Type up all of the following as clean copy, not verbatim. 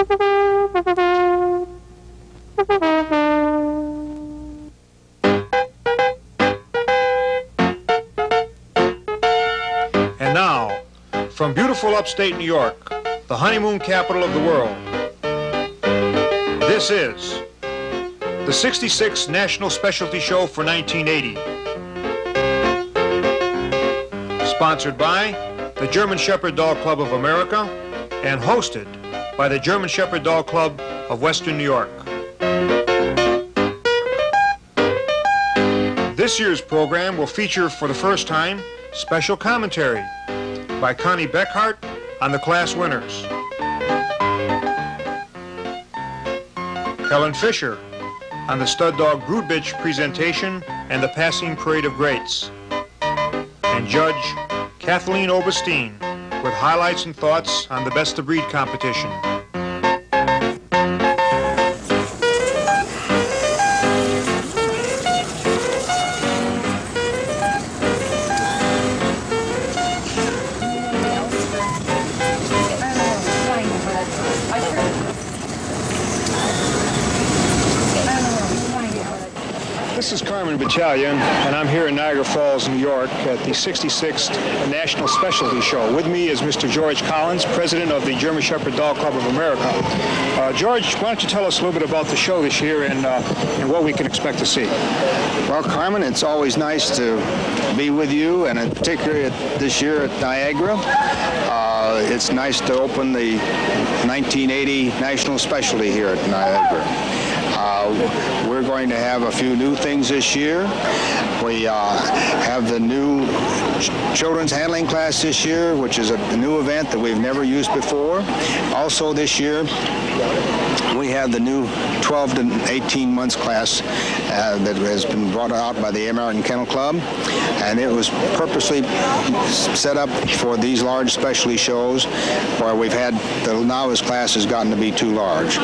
And now, from beautiful upstate New York, the honeymoon capital of the world, this is the 66th National Specialty Show for 1980. Sponsored by the German Shepherd Dog Club of America and hosted by the German Shepherd Dog Club of Western New York. This year's program will feature for the first time special commentary by Connie Beckhart on the class winners, Helen Fisher on the stud dog brood bitch presentation and the passing parade of greats, and Judge Kathleen Obestein with highlights and thoughts on the best of breed competition. This is Carmen Battalion, and I'm here in Niagara Falls, New York, at the 66th National Specialty Show. With me is Mr. George Collins, president of the German Shepherd Dog Club of America. George, why don't you tell us a little bit about the show this year and what we can expect to see? Well, Carmen, it's always nice to be with you, and particularly this year at Niagara. It's nice to open the 1980 National Specialty here at Niagara. We're going to have a few new things this year. We have the new children's handling class this year, which is a new event that we've never used before. Also this year, we have the new 12 to 18 months class that has been brought out by the American Kennel Club, and it was purposely set up for these large specialty shows where we've had the novice class has gotten to be too large.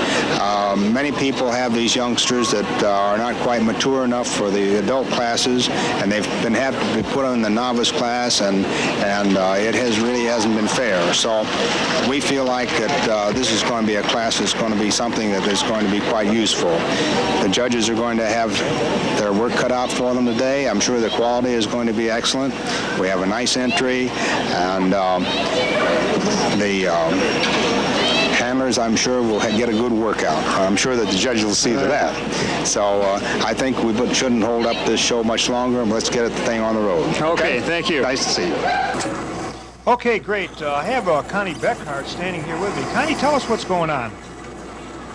Many people have these youngsters that are not quite mature enough for the adult classes, and they've been have to be put in the novice class, and it really hasn't been fair. So we feel like that this is going to be a class that's going to be something that is going to be quite useful. The judges are going to have their work cut out for them today. I'm sure the quality is going to be excellent. We have a nice entry, and the handlers, I'm sure, will get a good workout. I'm sure that the judges will see to that. So I think we shouldn't hold up this show much longer, and let's get the thing on the road. Okay, thank you. Nice to see you. Okay, great. I have Connie Beckhart standing here with me. Connie, tell us what's going on.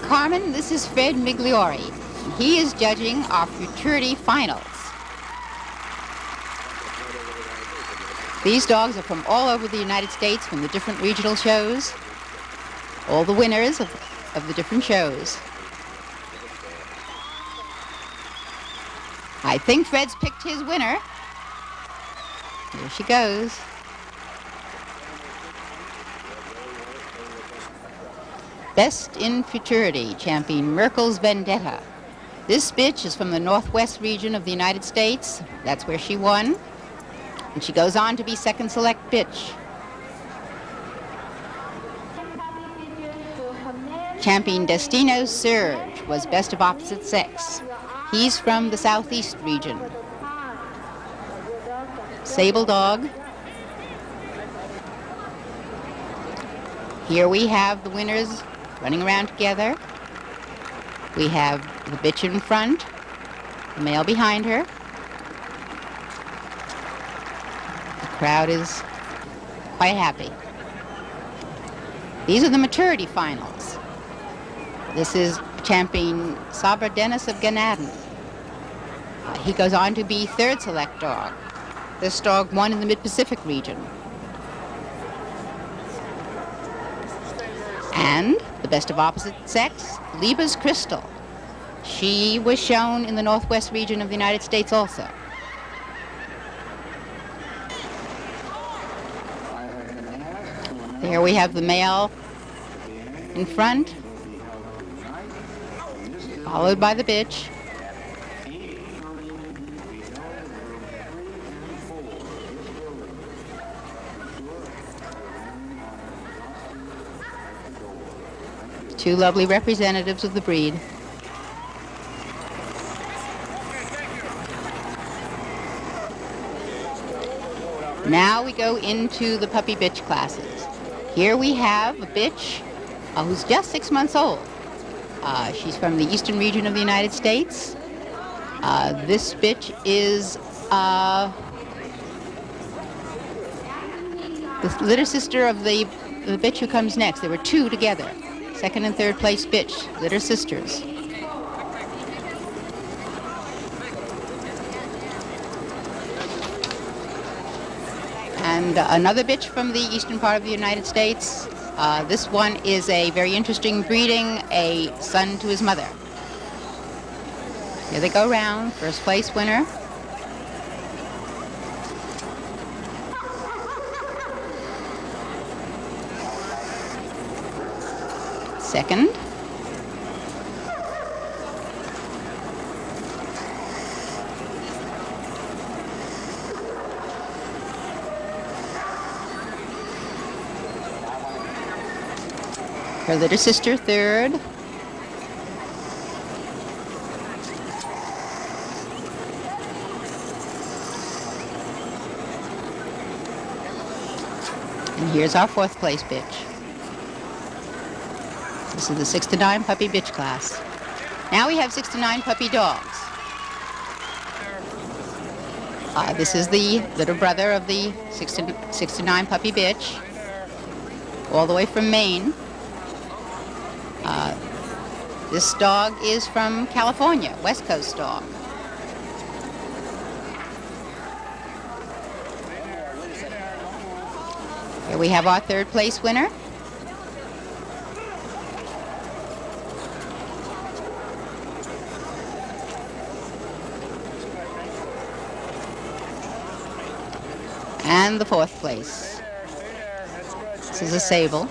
Carmen, this is Fred Migliori. He is judging our futurity finals. These dogs are from all over the United States, from the different regional shows, all the winners of the different shows. I think Fred's picked his winner. Here she goes. Best in Futurity, champion Merkel's Vendetta. This bitch is from the Northwest region of the United States. That's where she won. And she goes on to be second select bitch. Champion Destino Surge was best of opposite sex. He's from the Southeast region. Sable Dog. Here we have the winners running around together. We have the bitch in front, the male behind her. The crowd is quite happy. These are the maturity finals. This is champion Sabra Dennis of Ganaden. He goes on to be third select dog. This dog won in the Mid-Pacific region. And the best of opposite sex, Liebe's Crystal. She was shown in the Northwest region of the United States also. There we have the male in front, followed by the bitch. Two lovely representatives of the breed. Now we go into the puppy bitch classes. Here we have a bitch who's just 6 months old. She's from the eastern region of the United States. This bitch is the litter sister of the bitch who comes next. There were two together. Second and third place bitch, litter sisters. And another bitch from the eastern part of the United States. This one is a very interesting breeding, a son to his mother. Here they go round. First place winner. Second. Her litter sister, third. And here's our fourth place bitch. This is the 6 to 9 puppy bitch class. Now we have 6 to 9 puppy dogs. This is the little brother of the 6 to 9 puppy bitch, all the way from Maine. This dog is from California, West Coast dog. Here we have our third place winner. And the fourth place. This is a sable.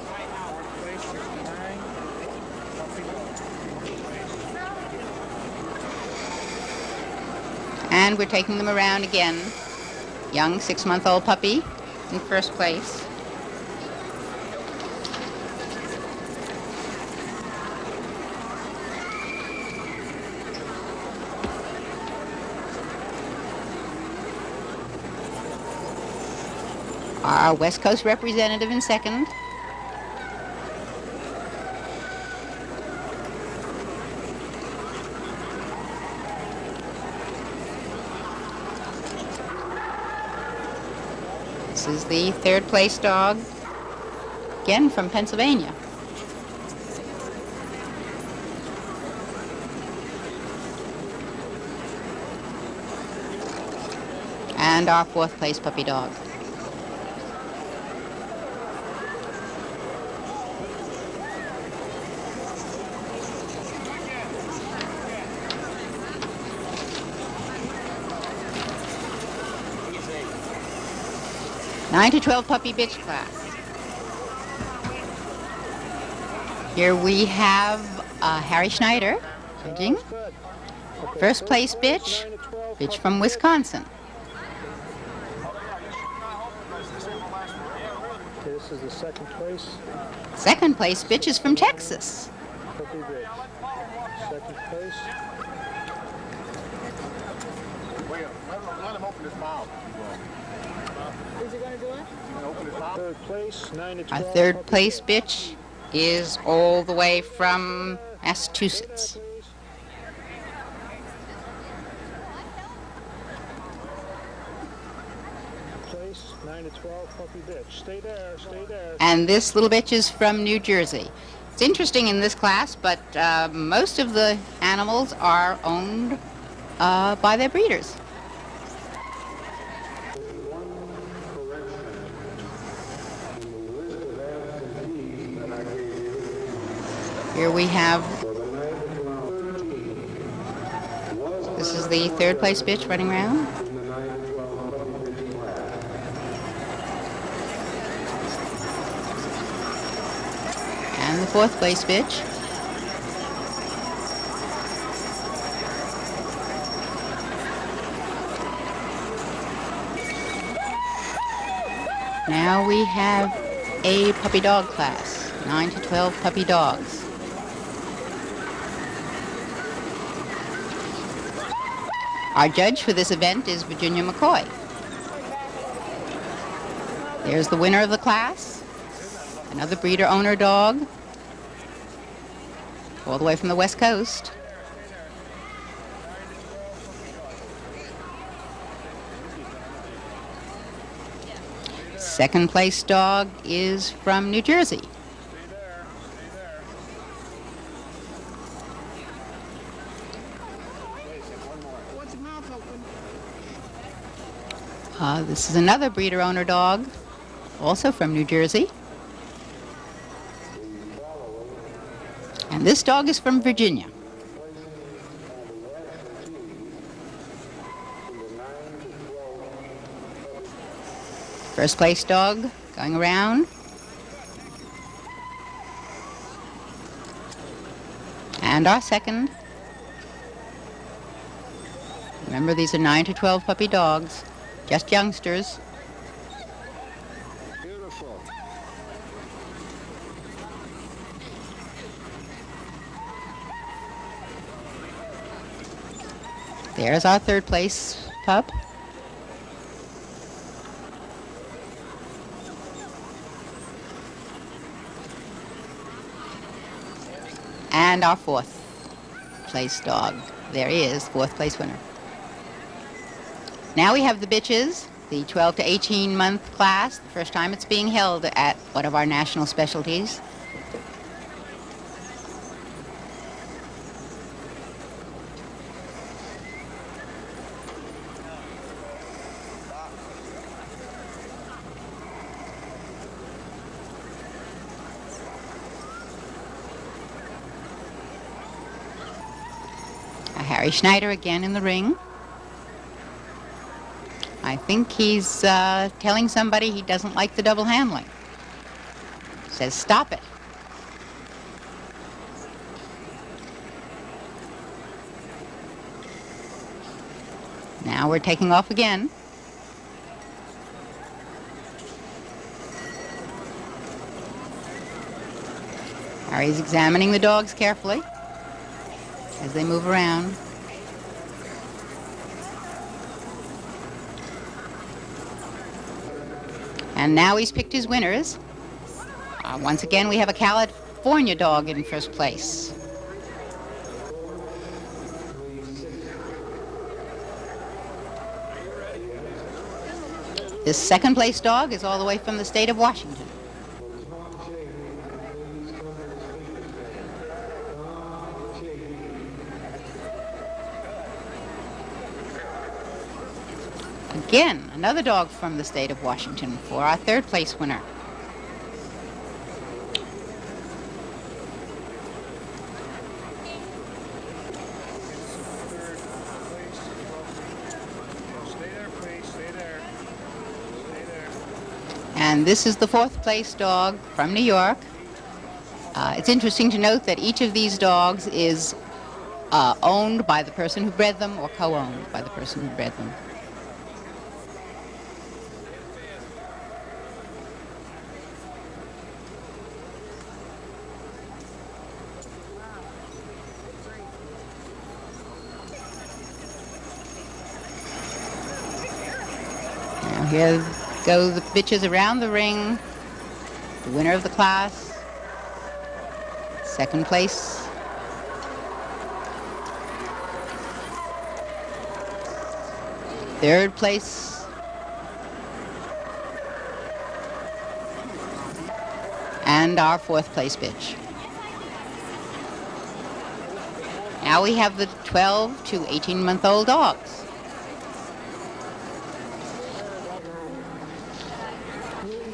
And we're taking them around again. Young 6-month-old puppy in first place. Our West Coast representative in second. This is the third place dog, again from Pennsylvania. And our fourth place puppy dog. Nine to 12 puppy bitch class. Here we have Harry Schneider, judging. First place bitch from Wisconsin. This is the second place. Second place bitch is from Texas. Puppy bitch. Second place. Let him open his mouth. Is he going to do it? Third place, 9 to 12. Our third place bitch is all the way from Massachusetts. Place, 9 to 12, puppy bitch. Stay there, stay there. And this little bitch is from New Jersey. It's interesting in this class, but most of the animals are owned by their breeders. Here we have, this is the third place bitch running around. And the fourth place bitch. Now we have a puppy dog class, 9 to 12 puppy dogs. Our judge for this event is Virginia McCoy. There's the winner of the class, another breeder-owner dog, all the way from the West Coast. Second place dog is from New Jersey. This is another breeder-owner dog, also from New Jersey. And this dog is from Virginia. First place dog going around. And our second. Remember, these are 9 to 12 puppy dogs, just youngsters. Beautiful. There's our third place pup. And our fourth place dog. There he is, fourth place winner. Now we have the bitches, the 12 to 18 month class, the first time it's being held at one of our national specialties. Harry Schneider again in the ring. I think he's telling somebody he doesn't like the double handling. Says, stop it. Now we're taking off again. Harry's examining the dogs carefully as they move around. And now he's picked his winners. Once again, we have a California dog in first place. This second place dog is all the way from the state of Washington. Again, another dog from the state of Washington for our third place winner. And this is the fourth place dog from New York. It's interesting to note that each of these dogs is owned by the person who bred them or co-owned by the person who bred them. Now here go the bitches around the ring. The winner of the class, second place. Third place. And our fourth place bitch. Now we have the 12 to 18-month-old dogs.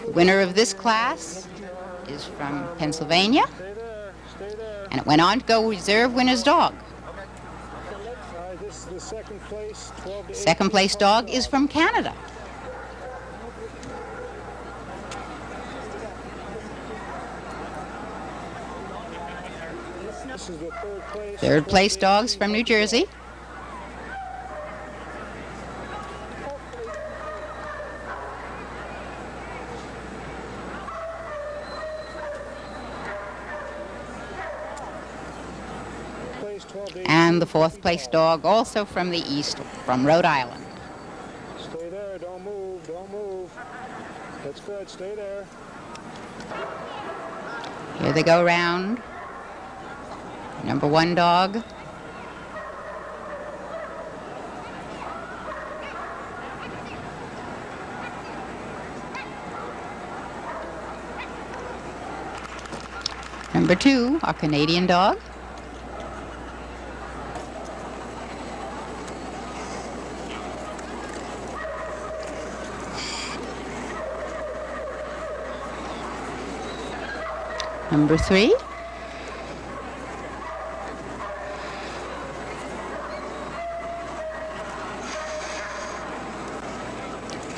The winner of this class is from Pennsylvania, and it went on to go reserve winner's dog. Second place dog is from Canada. Third place dogs from New Jersey. And the fourth place dog, also from the east, from Rhode Island. Stay there, don't move, don't move. That's good, stay there. Here they go round. Number 1 dog. Number 2, our Canadian dog. Number 3.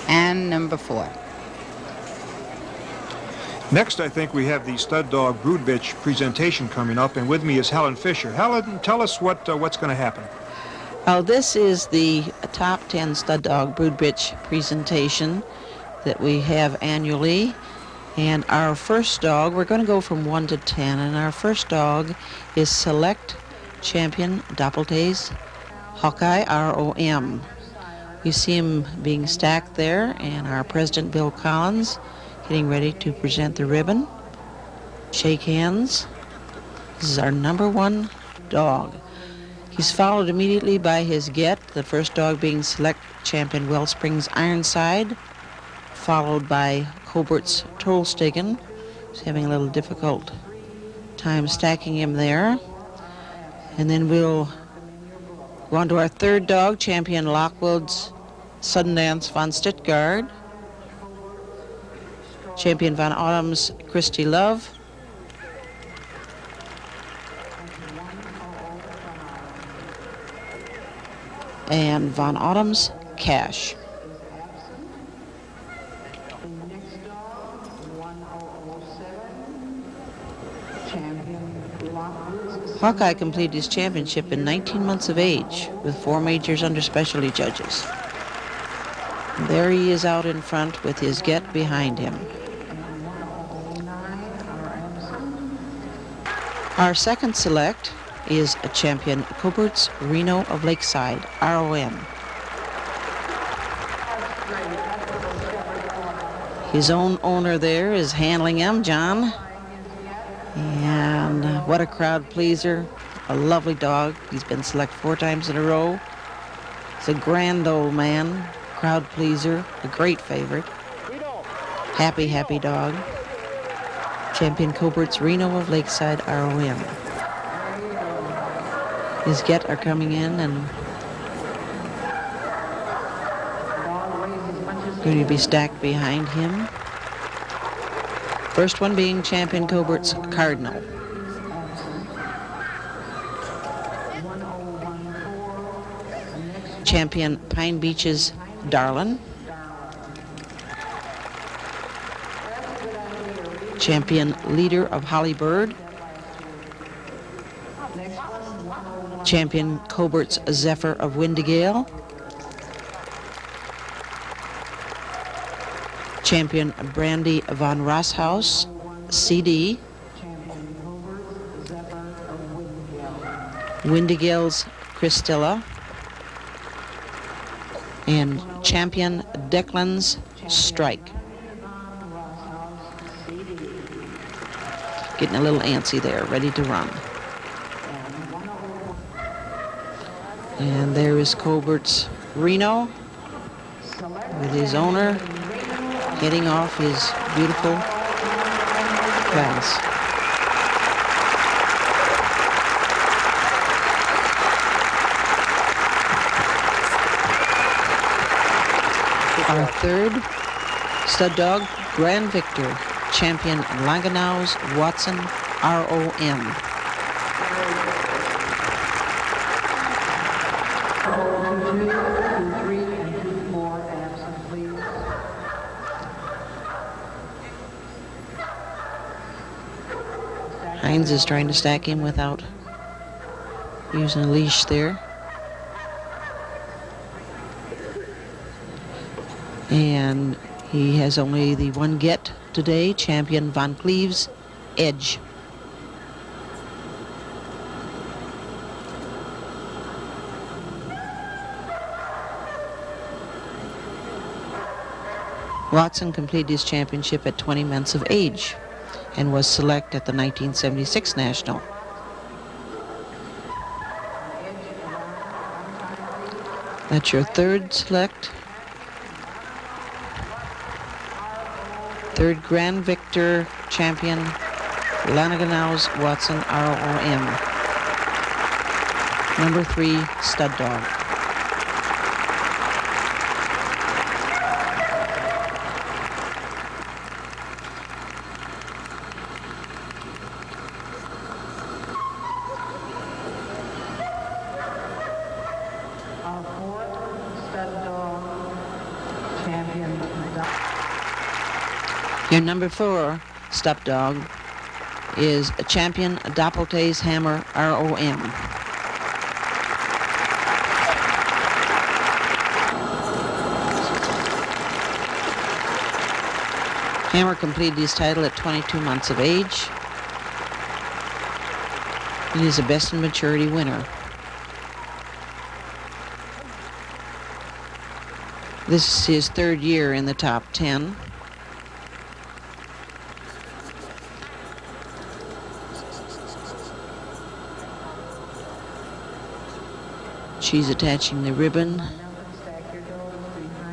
And number 4. Next, I think we have the stud dog brood bitch presentation coming up, and with me is Helen Fisher. Helen, tell us what's going to happen. Oh, this is the top 10 stud dog brood bitch presentation that we have annually. And our first dog, we're going to go from 1 to 10, and our first dog is Select Champion Doppeltase Hawkeye ROM. You see him being stacked there, and our president, Bill Collins, getting ready to present the ribbon. Shake hands. This is our number 1 dog. He's followed immediately by his Get, the first dog being Select Champion Wellsprings Ironside, followed by Cobert's Tolstegen. He's having a little difficult time stacking him there. And then we'll go on to our third dog, Champion Lockwood's Sundance von Stuttgart, Champion Von Autumn's Christy Love, and Von Autumn's Cash. Hawkeye completed his championship in 19 months of age with 4 majors under specialty judges. And there he is out in front with his Get behind him. Our second select is a Champion Cobert's Reno of Lakeside, ROM. His own owner there is handling him, John. And what a crowd pleaser. A lovely dog. He's been select 4 times in a row. He's a grand old man, crowd pleaser, a great favorite. Happy, happy dog. Champion Cobert's Reno of Lakeside ROM. His Get are coming in and going to be stacked behind him. First one being Champion Cobert's Cardinal. Champion Pine Beach's Darlin. Champion Leader of Hollybird. Champion Cobert's Zephyr of Windigale. Champion Brandy von Rosshaus, CD. Windigale's Christilla. And Champion Declan's Strike. Getting a little antsy there, ready to run. And there is Cobert's Reno with his owner heading off his beautiful class. Our third stud dog, Grand Victor, Champion Langenau's Watson ROM. Hines is trying to stack him without using a leash there. And he has only the one Get today, Champion Von Cleve's Edge. Watson completed his championship at 20 months of age and was selected at the 1976 National. That's your third select. Third Grand Victor champion, Laniganow's Watson ROM. Number 3, stud dog. Our fourth stud dog, champion. Your number 4 stud dog is a champion Doppeltay's Hammer ROM. Hammer completed his title at 22 months of age. He is a best in maturity winner. This is his third year in the top 10. She's attaching the ribbon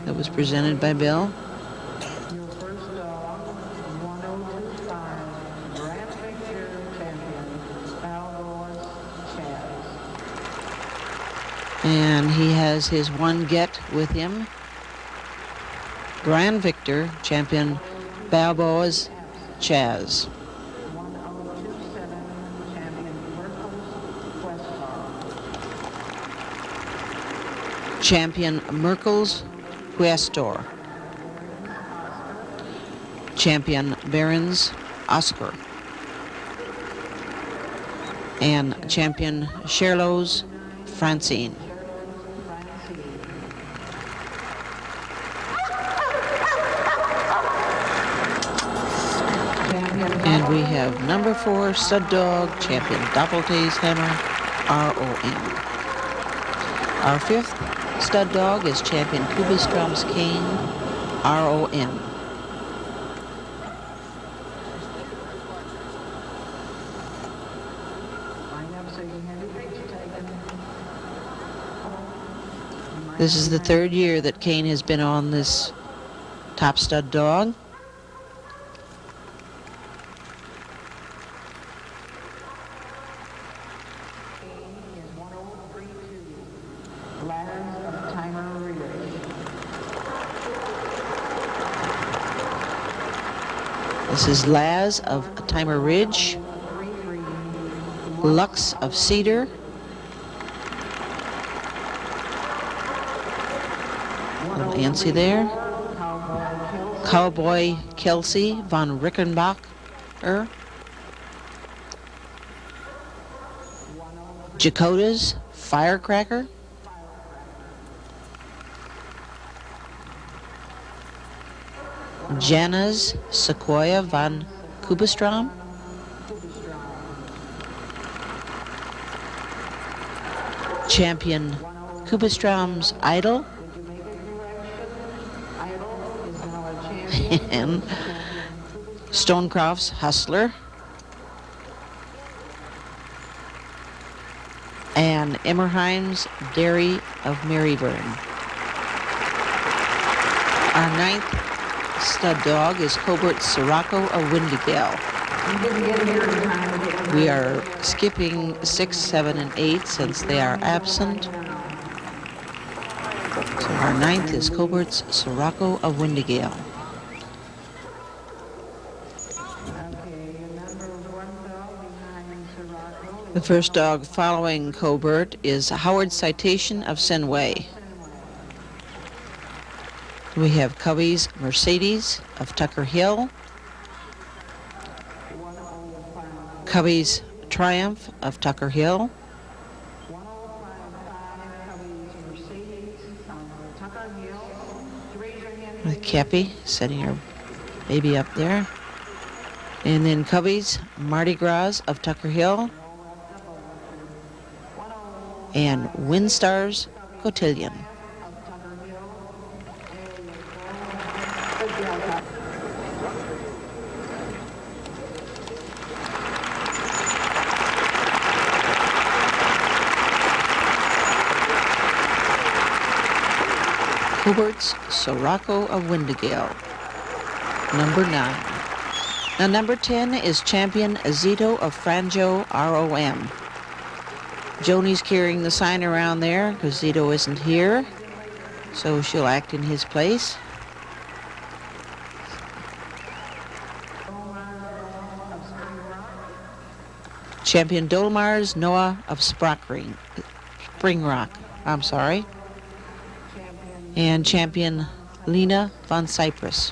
that was presented by Bill. Your first dog, 1025, Grand Victor champion, Balboa's Chaz. And he has his one get with him. Grand Victor champion Balboa's Chaz. 1027, champion Merkel's Questar. Champion Merkel's Questor. Champion Barron's Oscar. And champion Sherlow's Francine. And we have number 4 stud dog, champion Doppeltay's Hammer, ROM. Our 5th stud dog is champion Kubestrom's Cane, ROM. This is the third year that Kane has been on this top stud dog. This is Laz of Timer Ridge, Lux of Cedar, little Ancy there, Cowboy Kelsey von Rickenbacher, Jakota's Firecracker, Jana's Sequoia von Kubestrom, champion Kubestrom's Idol, and Stonecroft's Hustler, and Emmerheim's Dairy of Maryburn. Our 9th stud dog is Cobert's Sirocco of Windigale. We are skipping 6, 7, and 8 since they are absent. So our 9th is Cobert's Sirocco of Windigale. The first dog following Cobert is Howard's Citation of Senway. We have Covey's Mercedes of Tucker Hill, Covey's Triumph of Tucker Hill, with Cappy setting her baby up there, and then Covey's Mardi Gras of Tucker Hill, and Windstar's Cotillion. Cobert's Sirocco of Windigale, number 9. Now number 10 is champion Zito of Franjo ROM. Joni's carrying the sign around there because Zito isn't here, so she'll act in his place. Champion Dolmars Noah of Spring Rock, and champion Lena von Cyprus.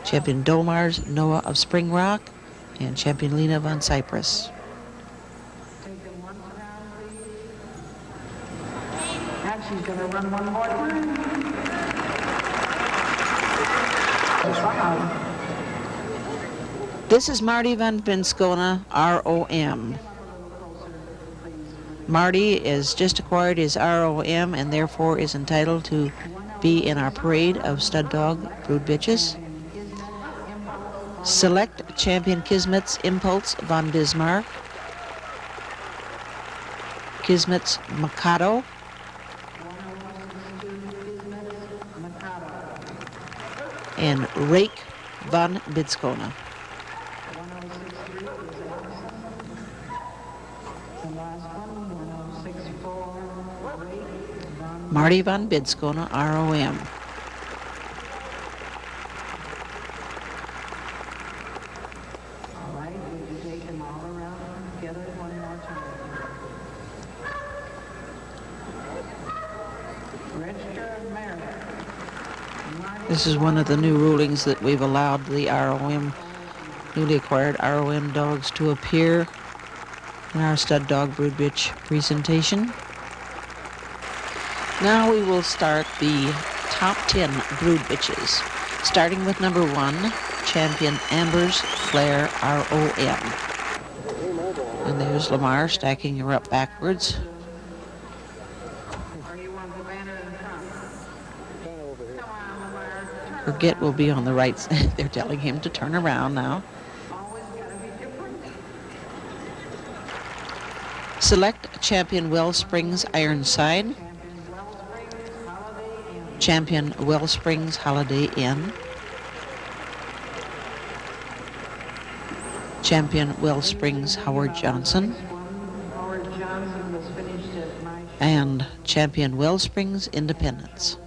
Champion Dolmars Noah of Spring Rock and champion Lena von Cyprus. And she's going to run one more time. This is Marty van Binskona, ROM. Marty has just acquired his ROM and therefore is entitled to be in our parade of stud dog brood bitches. Select champion Kismet's Impulse von Bismarck, Kismet's Mikado, and Rake von Binskona. Marty von Binskona, ROM. This is one of the new rulings that we've allowed the ROM, newly acquired ROM dogs to appear in our stud dog brood bitch presentation. Now we will start the top 10 brood bitches, starting with number 1, champion Amber's Flair ROM. And there's Lamar stacking her up backwards. Her get will be on the right side. They're telling him to turn around now. Select champion Wellsprings Ironside, champion Wellsprings Holiday Inn, champion Wellsprings Howard Johnson, and champion Wellsprings Independence.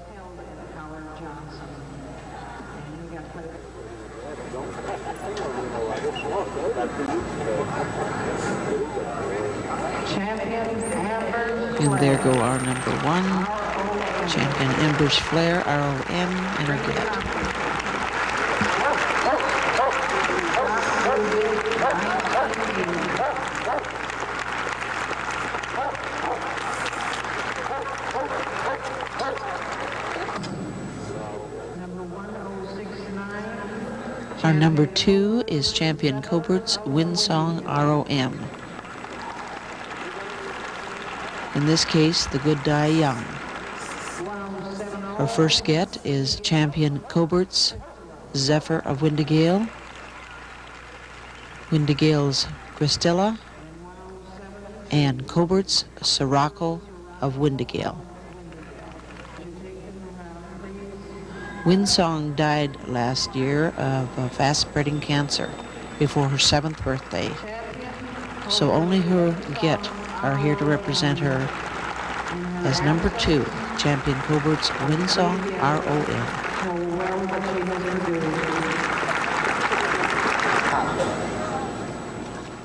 And there go our number 1, champion Ember's Flair, ROM, and her get. Our number 2 is champion Cobert's Windsong ROM. In this case, the good die young. Our first get is champion Cobert's Zephyr of Windigale, Windigale's Christella, and Cobert's Sirocco of Windigale. Windsong died last year of fast-spreading cancer before her 7th birthday, so only her get are here to represent her as number 2, champion Cobert's Windsong ROM.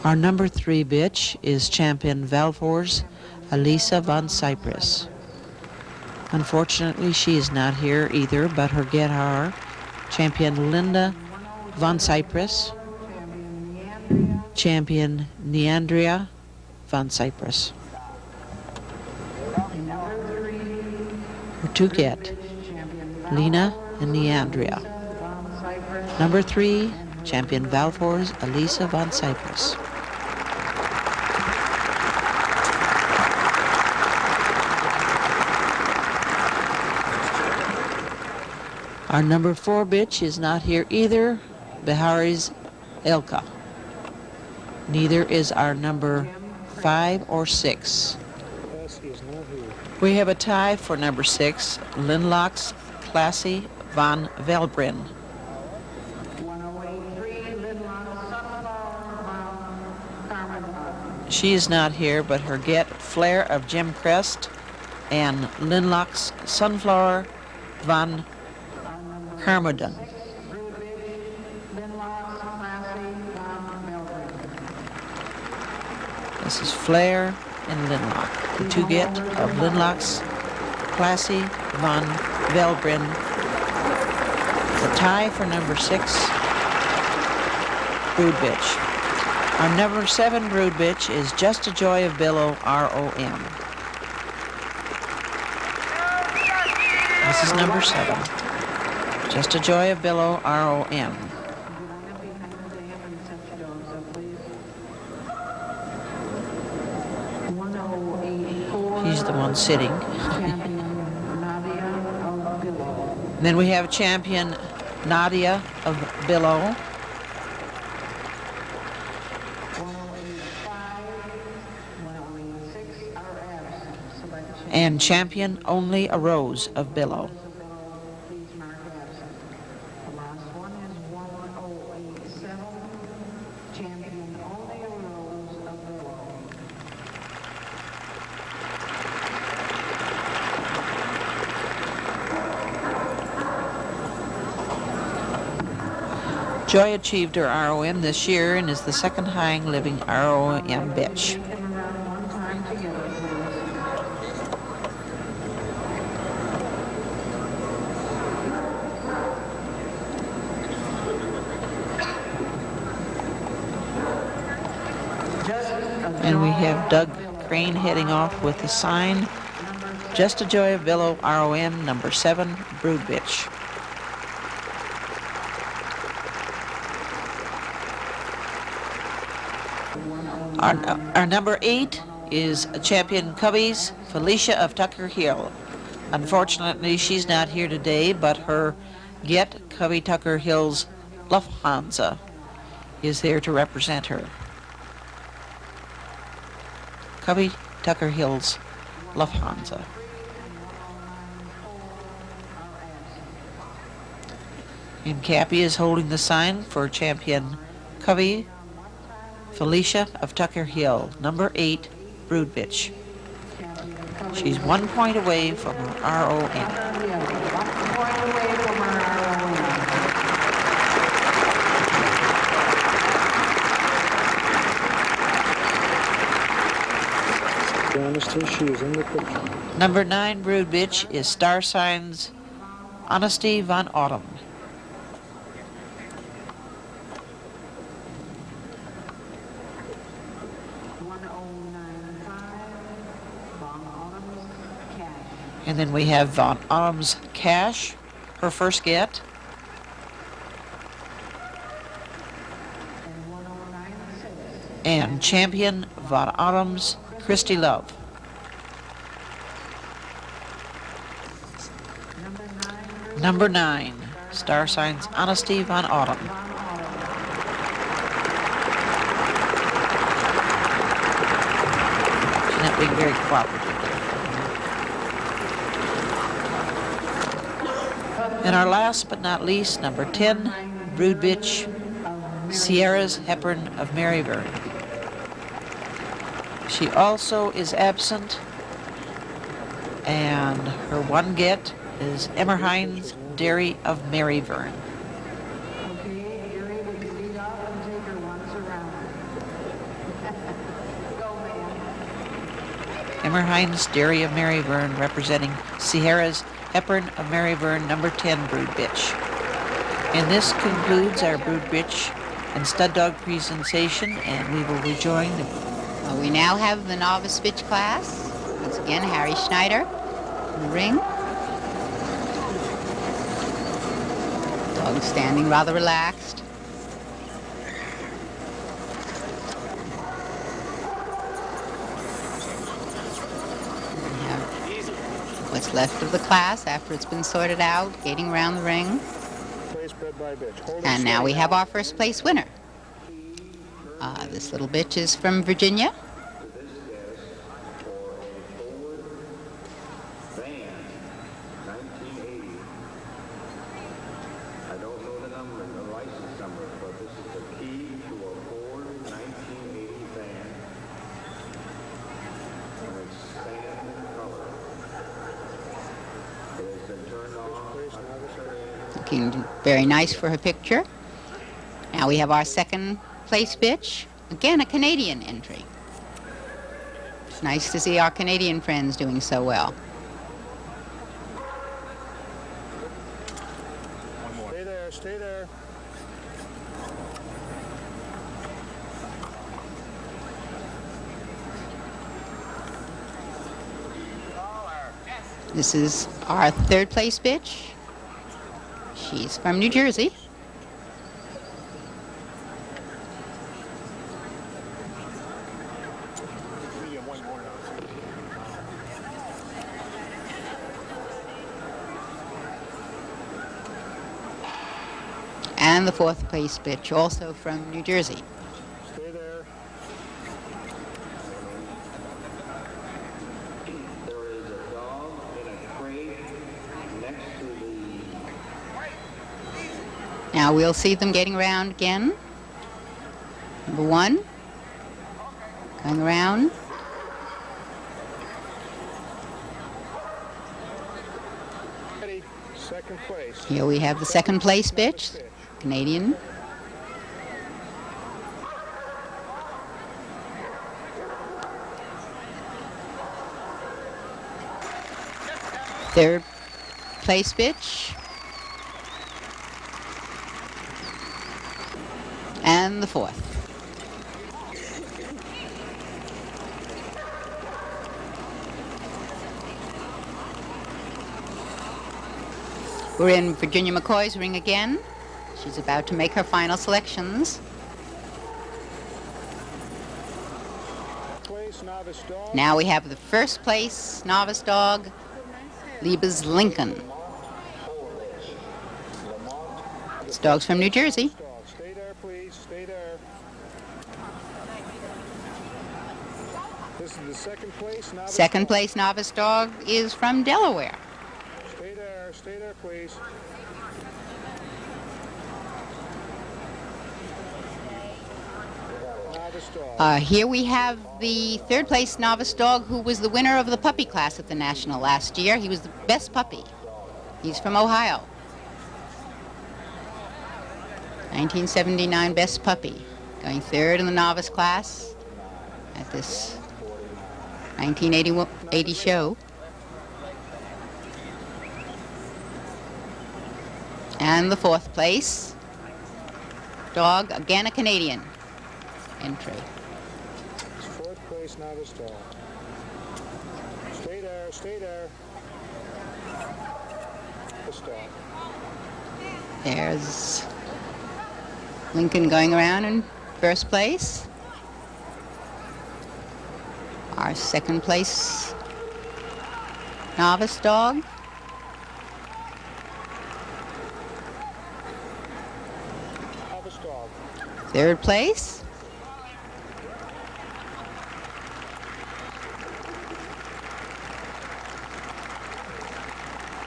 Our number 3 bitch is champion Valfor's Elisa von Cyprus. Unfortunately, she is not here either, but her get are champion Linda von Cyprus, champion Niagra von Cyprus. Her 2 get, Lena and Niandria. Number 3, champion Valfor's Elisa von Cyprus. Our number 4 bitch is not here either, Behari's Elka. Neither is our number 5 5 or 6. We have a tie for number 6, Linlock's Classy van Velbrin. 1083, Linlock Sunflower Carmen. She is not here, but her get Flare of Jim Crest and Linlock's Sunflower van Carmodon. This is Flare and Linlock. The two get of Linlock's Classy van Velbrin. The tie for number 6, Brood Bitch. Our number 7 Brood Bitch is Just a Joy of Billow, R.O.M. This is number 7. Just a Joy of Billow, R.O.M. He's the one sitting. Then we have champion Nadia of Billow. And champion Only a Rose of Billow. Joy achieved her ROM this year and is the second highest living ROM bitch. And we have Doug Crane heading off with the sign, Just a Joy of Billow, ROM, number 7, Brood Bitch. Our number 8 is champion Cubbies, Felicia of Tucker Hill. Unfortunately, she's not here today, but her get Cubby Tucker Hill's Lufthansa is there to represent her. Cubby Tucker Hill's Lufthansa. And Cappy is holding the sign for champion Cubby Felicia of Tucker Hill, number 8, Brood Bitch. She's 1 point away from her ROM. Number 9 Brood Bitch is Star Signs Honesty Von Autumn. And then we have Von Autumn's Cash, her first get. And champion Von Autumn's Christy Love. Number 9, Star Signs Honesty Von Autumn. She's not being very cooperative. And our last but not least, number 10, Brood Bitch, Sierra's Hepburn of Maryburn. She also is absent, and her one get is Emmerhein's Dairy of Maryburn. Emmerhein's Dairy of Maryburn representing Sierra's Hepburn of Maryburn, number 10 Brood Bitch. And this concludes our Brood Bitch and Stud Dog presentation, and we will rejoin the... Well, we now have the novice bitch class. Once again, Harry Schneider in the ring. Dog standing rather relaxed. What's left of the class after it's been sorted out, gating around the ring. And now we have our first place winner. This little bitch is from Virginia. Looking very nice for her picture. Now we have our second place bitch. Again, a Canadian entry. It's nice to see our Canadian friends doing so well. Stay there, stay there. This is our third place bitch. She's from New Jersey. And the fourth place bitch, also from New Jersey. Stay there. There is a dog in a crate next to the Now we'll see them getting around again. Number one, going around. Ready. Second place. Here we have the second place bitch, Canadian. Third place bitch. And the fourth. We're in Virginia McCoy's ring again. She's about to make her final selections. Place novice dog. Now we have the first place novice dog, Liebes Lincoln. This dog's from New Jersey. Dog. Stay there, please. Stay there. This is the second place novice. Second place novice dog is from Delaware. Stay there. Stay there, please. Novice dog. Here we have the third place novice dog who was the winner of the puppy class at the National last year. He was the best puppy. He's from Ohio. 1979 best puppy. Going third in the novice class at this 1980 show. And the fourth place dog, again a Canadian entry. It's fourth place novice dog. Stay there. Stay there. This dog. There's Lincoln going around in first place. Our second place novice dog. Novice dog. Third place.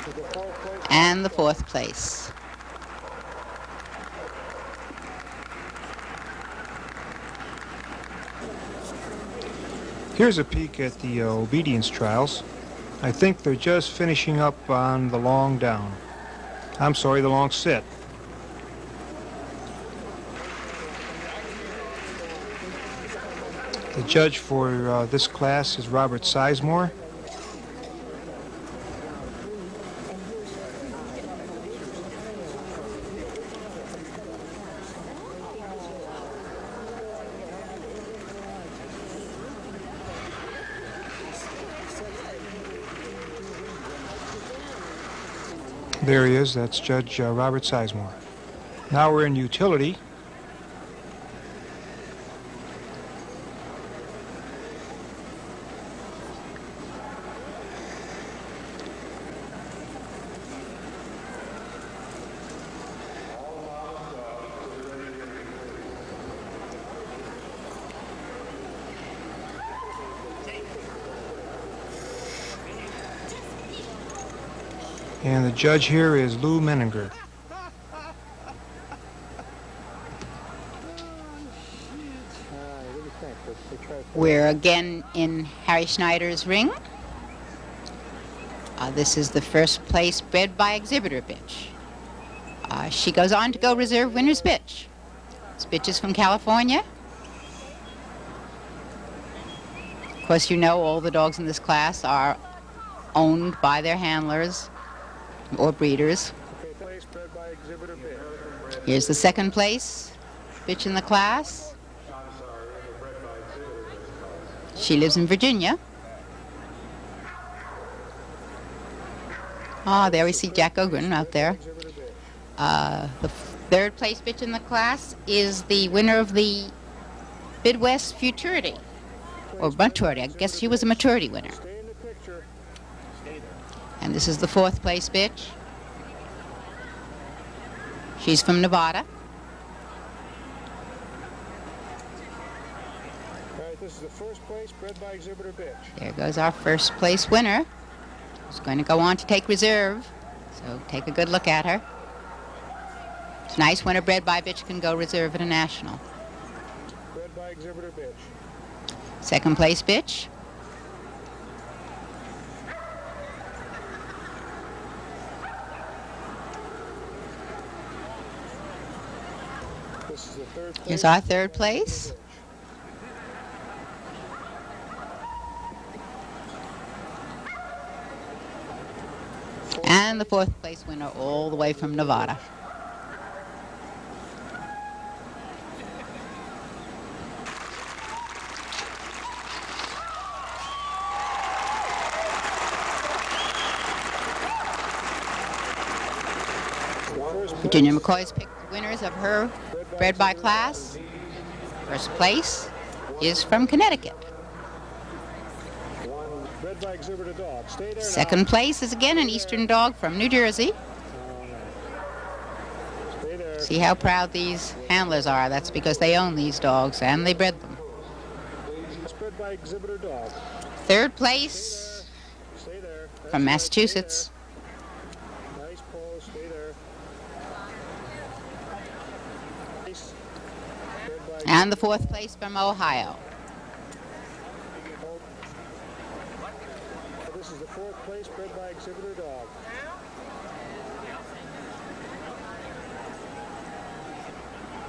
To the fourth place. And the fourth place. Here's a peek at the obedience trials. I think they're just finishing up on the long down. I'm sorry, the long sit. The judge for this class is Robert Sizemore. There he is, that's Judge Robert Sizemore. Now we're in utility. And the judge here is Lou Menninger. We're again in Harry Schneider's ring. This is the first place bred by exhibitor bitch. She goes on to go reserve winner's bitch. This bitch is from California. Of course, you know all the dogs in this class are owned by their handlers or breeders. Here's the second place bitch in the class. She lives in Virginia. There we see Jack Ogren out there. The third place bitch in the class is the winner of the Midwest Futurity, or Maturity. I guess she was a Maturity winner. And this is the fourth place bitch. She's from Nevada. All right, this is the first place bred by exhibitor bitch. There goes our first place winner, who's going to go on to take reserve. So take a good look at her. It's nice when a bred by bitch can go reserve at a national. Bred by exhibitor bitch. Second place bitch. This is the third place. Here's our third place. And the fourth place winner all the way from Nevada. Virginia McCoy's picked the winners of her bred by class. First place is from Connecticut. Bred by exhibitor dog. Stay there. Second place is again an Eastern dog from New Jersey. Stay there. See how proud these handlers are. That's because they own these dogs and they bred them. Bred by exhibitor dog. Third place Stay there. from Massachusetts. Nice pose. Stay there. Bred by And the fourth place from Ohio. This is the fourth place bred by exhibitor dog.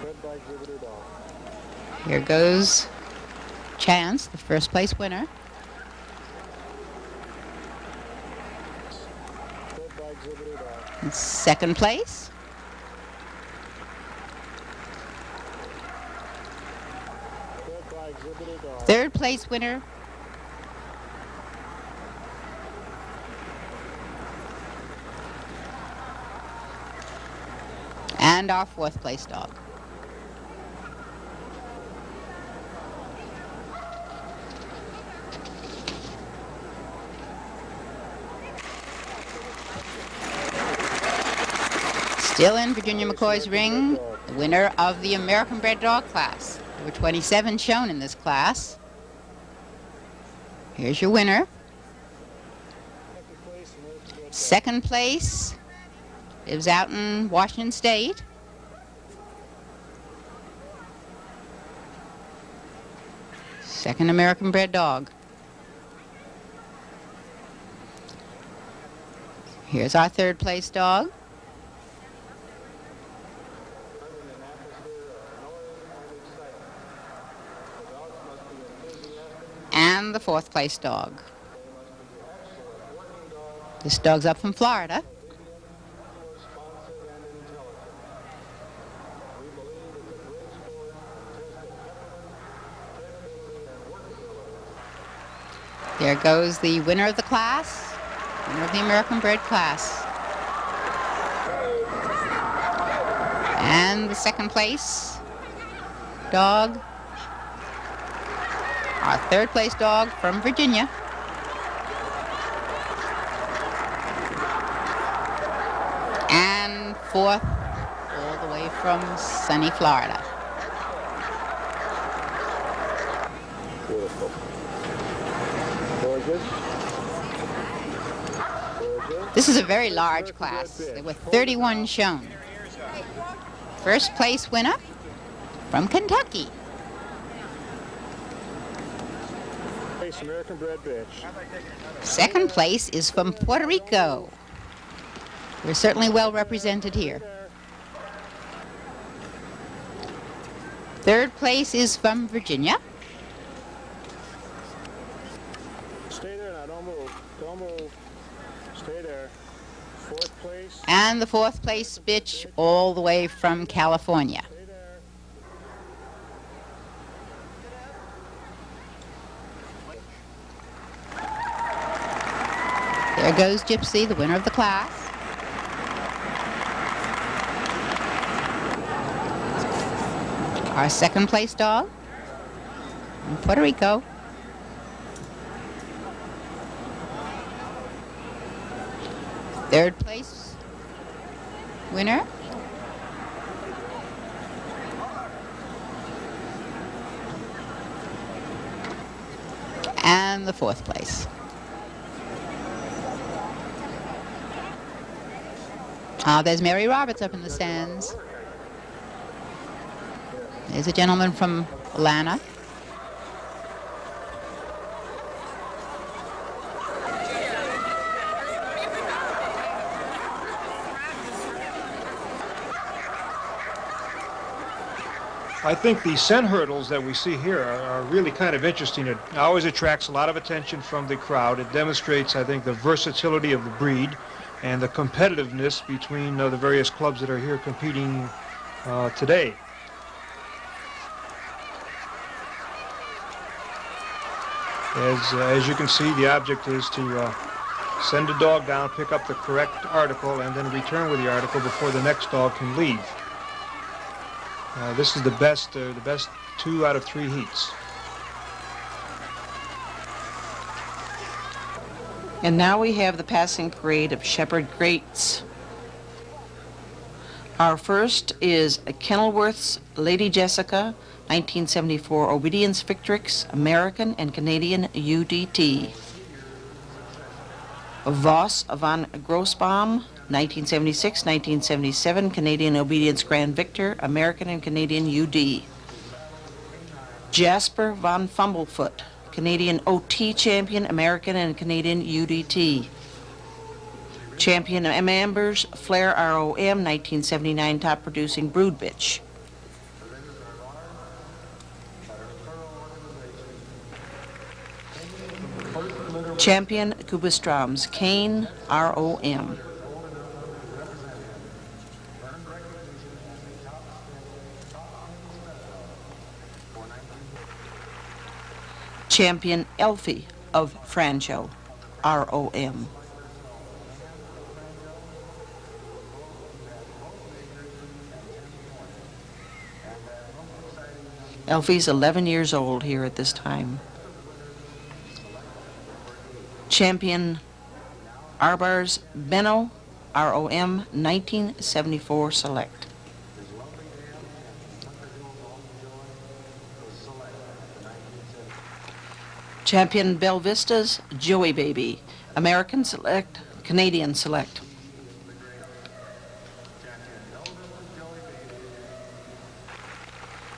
Bred by exhibitor dog. Here goes Chance, the first place winner. Bred by exhibitor dog. In second place. Bred by exhibitor dog. Third place winner. And our fourth place dog. Still in Virginia McCoy's ring, the winner of the American bred dog class. There were 27 shown in this class. Here's your winner. Second place lives out in Washington State. Second American bred dog. Here's our third place dog. And the fourth place dog. This dog's up from Florida. There goes the winner of the class, winner of the American bred class. And the second place dog, our third place dog from Virginia. And fourth all the way from sunny Florida. This is a very large class. There were 31 shown. First place winner from Kentucky. American bred bitch. Second place is from Puerto Rico. We're certainly well represented here. Third place is from Virginia. Stay there now, don't move. Don't move. Stay there. Fourth place. And the fourth place bitch all the way from California. Stay there. There goes Gypsy, the winner of the class. Our second place dog from Puerto Rico. Third place winner. And the fourth place. There's Mary Roberts up in the stands. There's a gentleman from Atlanta. I think the scent hurdles that we see here are really kind of interesting. It always attracts a lot of attention from the crowd. It demonstrates, I think, the versatility of the breed and the competitiveness between the various clubs that are here competing today. As you can see, the object is to send a dog down, pick up the correct article, and then return with the article before the next dog can leave. This is the best 2 out of 3 heats. And now we have the passing parade of Shepherd Greats. Our first is Kenilworth's Lady Jessica, 1974 Obedience Victrix, American and Canadian UDT. Voss van Grossbaum, 1976-1977 Canadian Obedience Grand Victor, American and Canadian UD. Jasper van Fumblefoot, Canadian OT Champion, American and Canadian UDT. Champion M. Ambers, Flair ROM, 1979 Top Producing Brood Bitch. Champion Kubastrom's Kane ROM. Champion Elfie of Francho ROM. Elfie's 11 years old here at this time. Champion Arbars Benno ROM 1974 Select. Champion Belvista's Joey Baby, American Select, Canadian Select.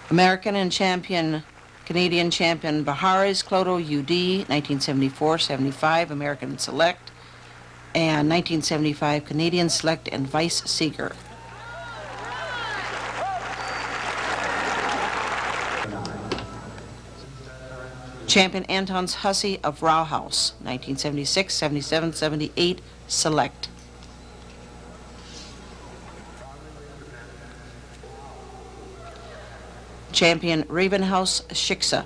American and Canadian Champion Bahari's Clodo UD, 1974-75 American Select, and 1975 Canadian Select and Vice Seeger. Champion Anton's Hussey of Rauhaus, 1976, 77, 78 Select. Champion Ravenhouse Shiksa,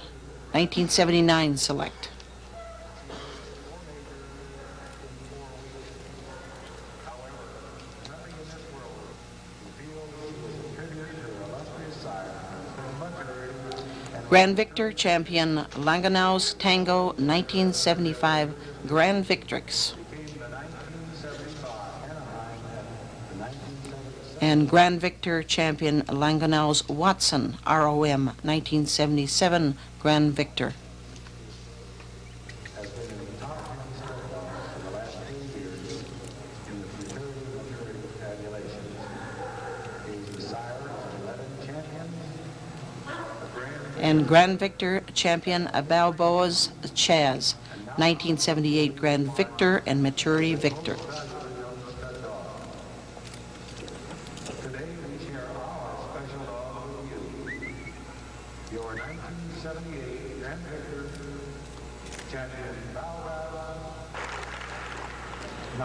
1979 Select. Grand Victor Champion Langenau's Tango, 1975 Grand Victrix. And Grand Victor Champion Langenau's Watson, ROM, 1977 Grand Victor. And Grand Victor Champion Balboa's Chaz, 1978 Grand Victor and Maturity Victor. Your 1978 Grand Victor, champion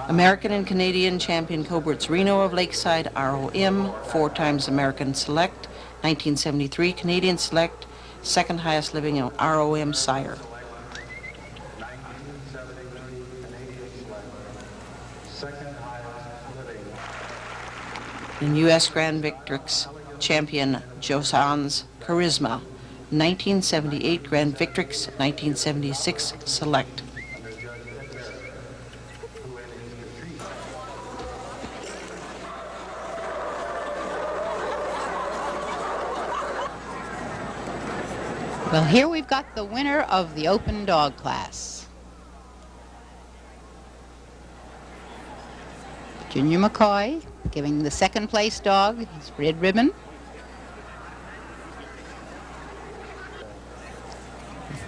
American and Canadian champion Coberts Reno of Lakeside, ROM, 4 times American Select, 1973 Canadian Select, second highest living ROM sire. 1973 Canadian Select, second highest living. And U.S. Grand Victrix champion Josan's Charisma, 1978 Grand Victrix, 1976 Select. Well, here we've got the winner of the open dog class. Junior McCoy giving the second place dog his red ribbon.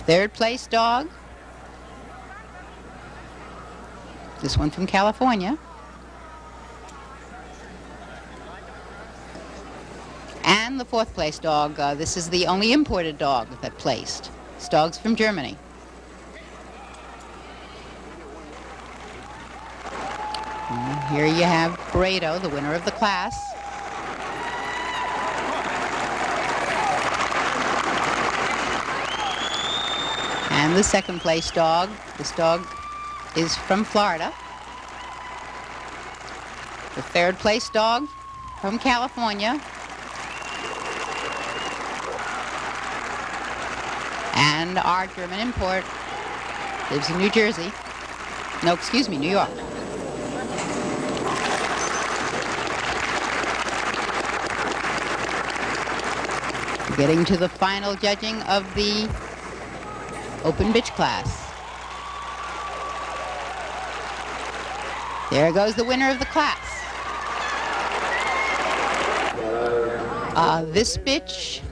Third place dog, this one from California. And the fourth place dog, this is the only imported dog that placed. This dog's from Germany. And here you have Pareto, the winner of the class. And the second place dog, this dog is from Florida. The third place dog from California. And our German import lives in New Jersey. No, excuse me, New York. Getting to the final judging of the open bitch class. There goes the winner of the class. This bitch,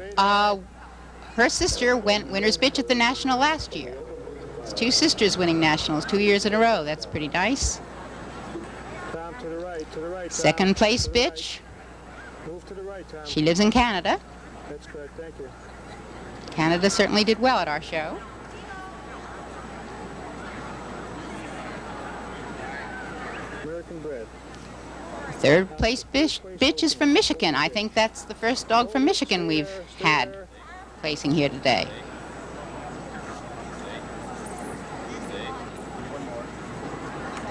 her sister went winner's bitch at the National last year. It's 2 sisters winning Nationals 2 years in a row. That's pretty nice. Tom, to the right, Tom. Second place bitch. Move to the right, Tom. She lives in Canada. That's correct, thank you. Canada certainly did well at our show. American bred. Third place bitch is from Michigan. I think that's the first dog from Michigan we've had placing here today.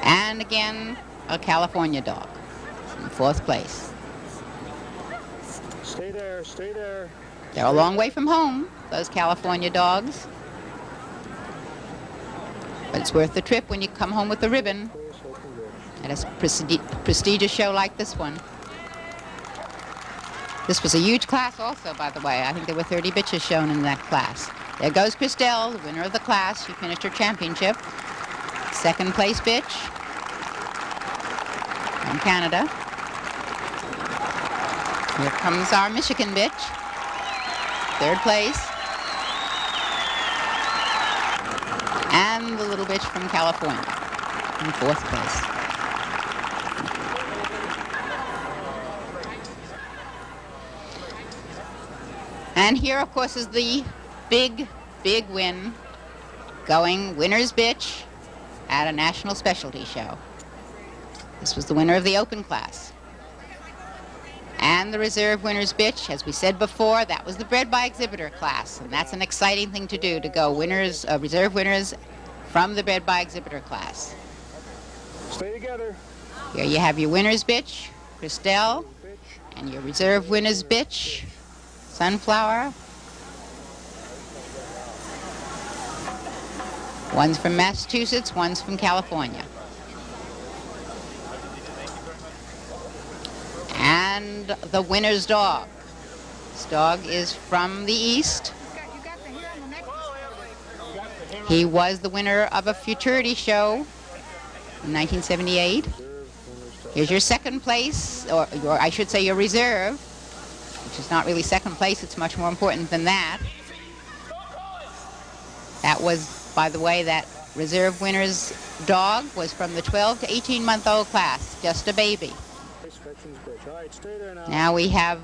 And again, a California dog in fourth place. Stay there, stay there. They're a long way from home, those California dogs. But it's worth the trip when you come home with a ribbon at a prestigious show like this one. This was a huge class also, by the way. I think there were 30 bitches shown in that class. There goes Christelle, the winner of the class. She finished her championship. Second place bitch from Canada. Here comes our Michigan bitch. Third place. And the little bitch from California in fourth place. And here, of course, is the big win, going winner's bitch at a national specialty show. This was the winner of the open class. And the reserve winner's bitch, as we said before, that was the bred by exhibitor class. And that's an exciting thing to do, to go winners, reserve winners from the bred by exhibitor class. Stay together. Here you have your winner's bitch, Christelle, and your reserve winner's bitch, Sunflower. One's from Massachusetts, one's from California. And the winner's dog. This dog is from the East. He was the winner of a futurity show in 1978. Here's your second place, or I should say your reserve, which is not really second place, it's much more important than that. That was, by the way, that reserve winner's dog was from the 12 to 18-month-old class, just a baby. All right, stay there now. Now we have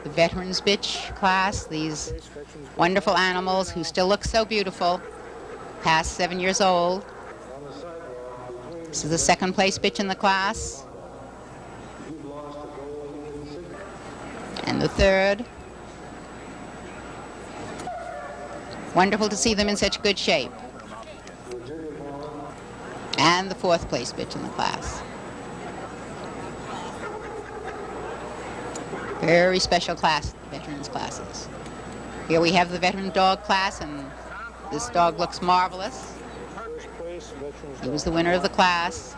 the veterans bitch class, these wonderful animals who still look so beautiful, past 7 years old. This is the second place bitch in the class. And the third. Wonderful to see them in such good shape. And the fourth place bitch in the class. Very special class, the veterans classes. Here we have the veteran dog class, and this dog looks marvelous. He was the winner of the class.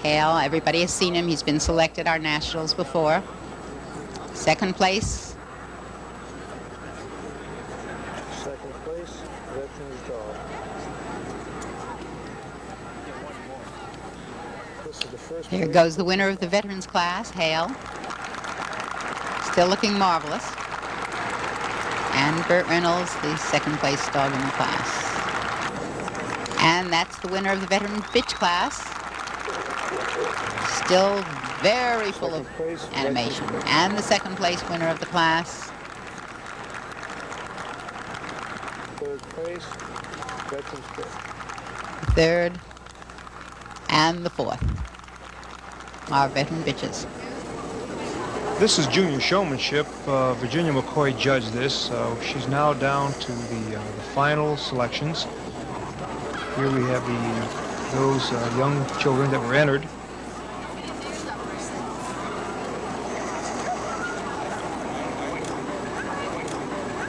Hale, everybody has seen him. He's been selected our nationals before. Second place. Second place, veterans dog. This is the first There goes the winner of the veterans class, Hale. Still looking marvelous. And Burt Reynolds, the second place dog in the class. And that's the winner of the veteran bitch class. Still very full of animation. And the second place winner of the class. third place, veterans bitch. Third. And the fourth. Our veteran bitches. This is junior showmanship. Virginia McCoy judged this. She's now down to the final selections. Here we have those young children that were entered.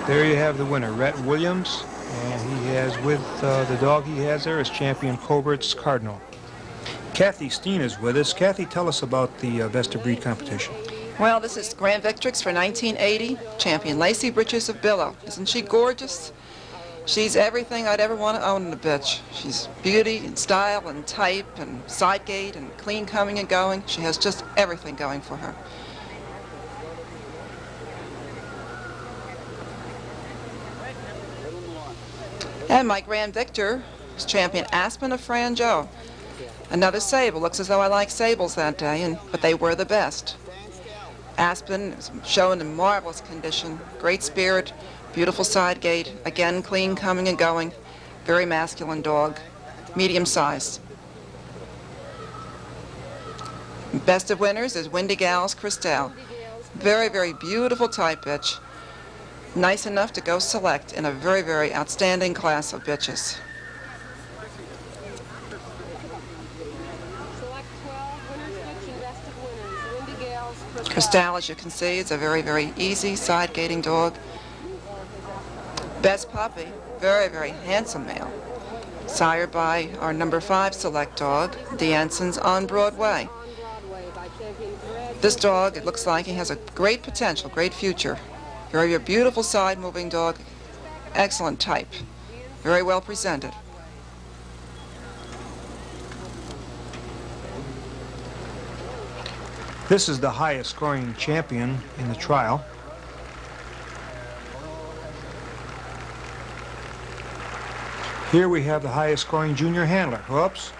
There you have the winner, Rhett Williams, and he has with the dog he has there is champion Cobert's Cardinal. Kathy Steen is with us. Kathy, tell us about the best of breed competition. Well, this is Grand Victrix for 1980, champion Lacey Bridges of Billow. Isn't she gorgeous? She's everything I'd ever want to own in a bitch. She's beauty and style and type and side gait and clean coming and going. She has just everything going for her. And my Grand Victor is champion Aspen of Franjo. Another sable. Looks as though I like sables that day, but they were the best. Aspen is shown in marvelous condition, great spirit, beautiful side gait, again clean coming and going, very masculine dog, medium size. Best of winners is Windy Gals Cristal. Very, very beautiful type bitch. Nice enough to go select in a very, very outstanding class of bitches. Cristal, as you can see, is a very, very easy side gating dog. Best puppy, very, very handsome male. Sired by our number 5 select dog, Deanson's on Broadway. This dog, it looks like he has a great potential, great future. Very, very beautiful side moving dog, excellent type, very well presented. This is the highest scoring champion in the trial. Here we have the highest scoring junior handler. Whoops.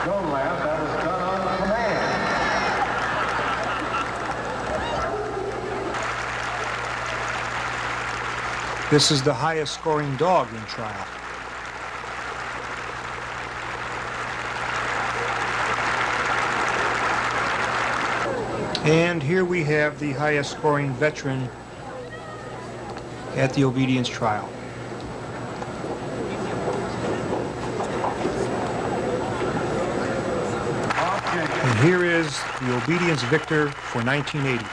Don't laugh, that was done on command. This is the highest scoring dog in trial. And here we have the highest scoring veteran at the obedience trial. And here is the obedience victor for 1980.